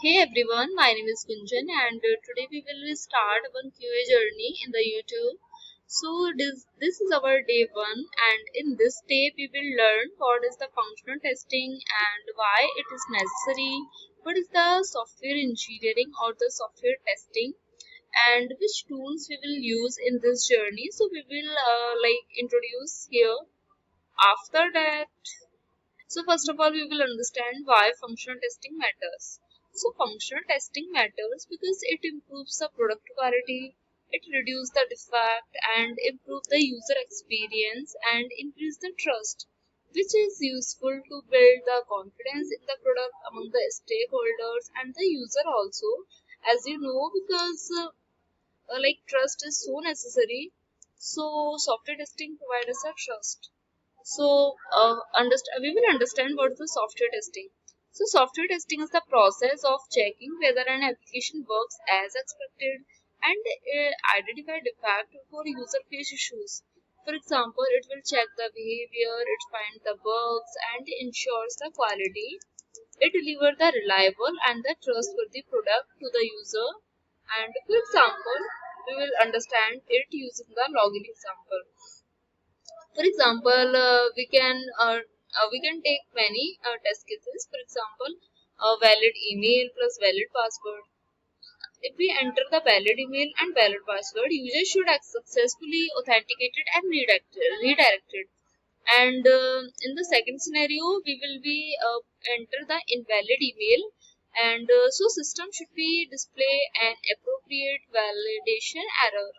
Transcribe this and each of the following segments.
Hey everyone, my name is Gunjan and today we will start one QA journey in the YouTube. So this is our day 1 and in this day we will learn what is the functional testing and why it is necessary, what is the software engineering or the software testing and which tools we will use in this journey. So we will introduce here. After that, so first of all, we will understand why functional testing matters. So functional testing matters because it improves the product quality, it reduces the defect and improve the user experience and increase the trust, which is useful to build the confidence in the product among the stakeholders and the user also. As you know, because trust is so necessary, so software testing provides us a trust. So, we will understand what is the software testing. So, software testing is the process of checking whether an application works as expected and identify defect for user face issues. For example, it will check the behavior, it finds the bugs, and ensures the quality. It delivers the reliable and the trustworthy product to the user. And for example, we will understand it using the login example. For example, we can take many test cases. For example, a valid email plus valid password. If we enter the valid email and valid password, user should have successfully authenticated and redirected. And in the second scenario, we will be enter the invalid email, and so system should be display an appropriate validation error.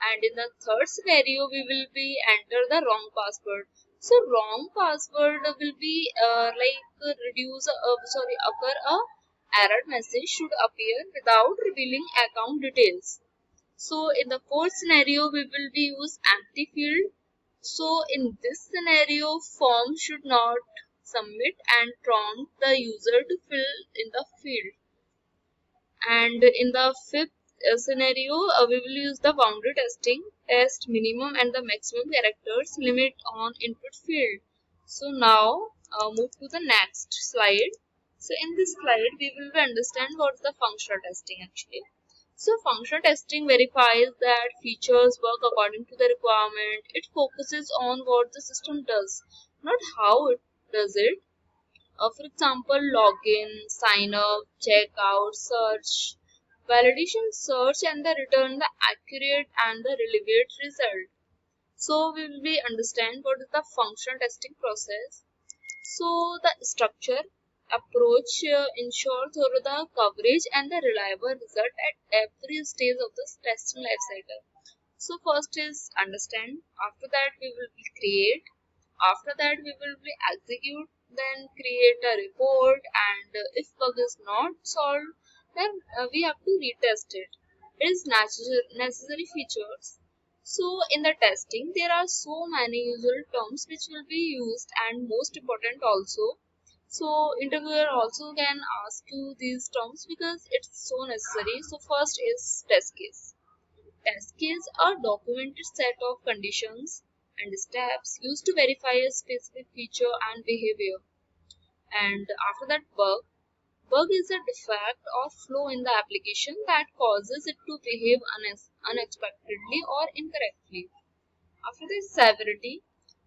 And in the third scenario, we will be enter the wrong password. So wrong password will be reduce occur a error message should appear without revealing account details. So in the fourth scenario, we will be use empty field. So in this scenario, form should not submit and prompt the user to fill in the field. And in the fifth scenario, we will use the boundary testing, test minimum and the maximum characters limit on input field. So now move to the next slide. So in this slide, we will understand what is the functional testing actually. So functional testing verifies that features work according to the requirement. It focuses on what the system does, not how it does it. For example, login, sign up, check out, search, validation, search, and the return the accurate and the relevant result. So we will be understand what is the functional testing process. So the structure approach ensures thorough the coverage and the reliable result at every stage of the testing life cycle. So first is understand, after that we will create, after that we will be execute, then create a report, and if bug is not solved, then we have to retest it. It is necessary features. So in the testing, there are so many usual terms which will be used and most important also. So interviewer also can ask you these terms because it's so necessary. So first is test case. Test case are documented set of conditions and steps used to verify a specific feature and behavior. And after that, bug is a defect or flaw in the application that causes it to behave unexpectedly or incorrectly. After that,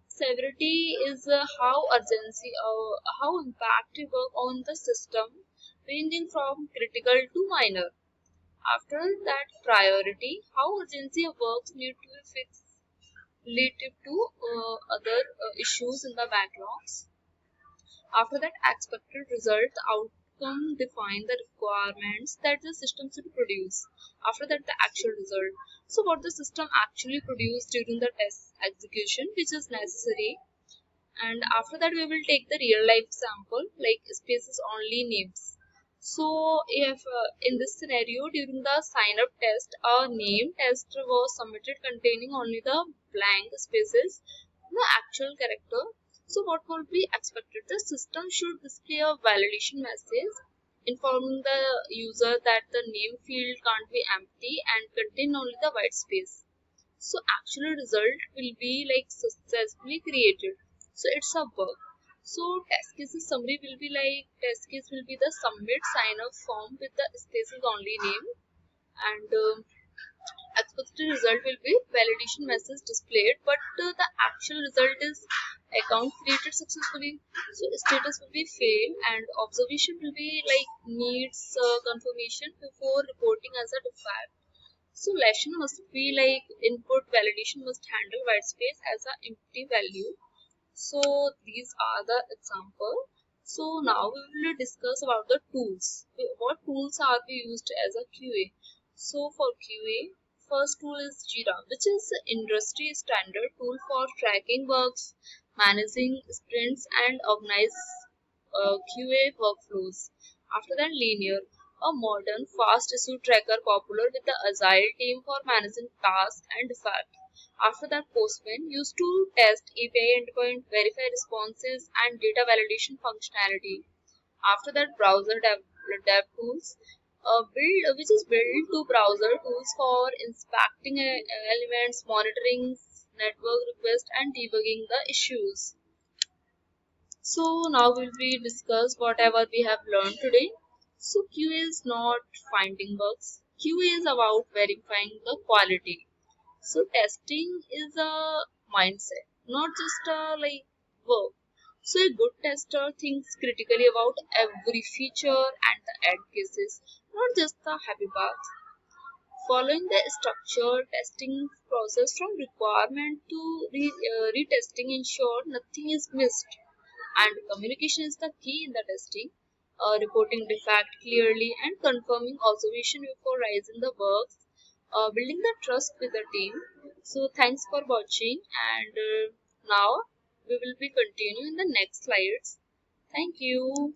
severity is how impact it work on the system, ranging from critical to minor. After that, priority, how urgency of works need to be fixed relative to other issues in the backlogs. After that, expected result, the outcome define the requirements that the system should produce. After that, the actual result. So what the system actually produced during the test execution, which is necessary. And after that, we will take the real life example like spaces only names. So if in this scenario during the sign up test, a name test was submitted containing only the blank spaces, the actual character. So what will be expected? The system should display a validation message informing the user that the name field can't be empty and contain only the white space. So actual result will be like successfully created. So it's a bug. So test cases summary will be like test case will be the submit sign up form with the spaces only name, and expected result will be validation message displayed, but the actual result is account created successfully. So status will be fail, and observation will be like needs confirmation before reporting as a defect. So lesson must be like input validation must handle white space as a empty value. So these are the example. So now we will discuss about the tools. What tools are we used as a QA? So for QA, first tool is Jira, which is the industry standard tool for tracking bugs, managing sprints, and organize QA workflows. After that, Linear, a modern fast issue tracker popular with the Agile team for managing tasks and defects. After that, Postman used to test API endpoint, verify responses, and data validation functionality. After that, dev tools, which is built to browser tools for inspecting elements, monitoring network requests, and debugging the issues. So now will we discuss whatever we have learned today. So QA is not finding bugs. QA is about verifying the quality. So testing is a mindset, not just a like work. So a good tester thinks critically about every feature and the edge cases, not just the happy path. Following the structured testing process from requirement to retesting ensure nothing is missed. And communication is the key in the testing. Reporting defect clearly and confirming observation before raising the bugs, building the trust with the team. So thanks for watching, and now we will be continuing in the next slides. Thank you.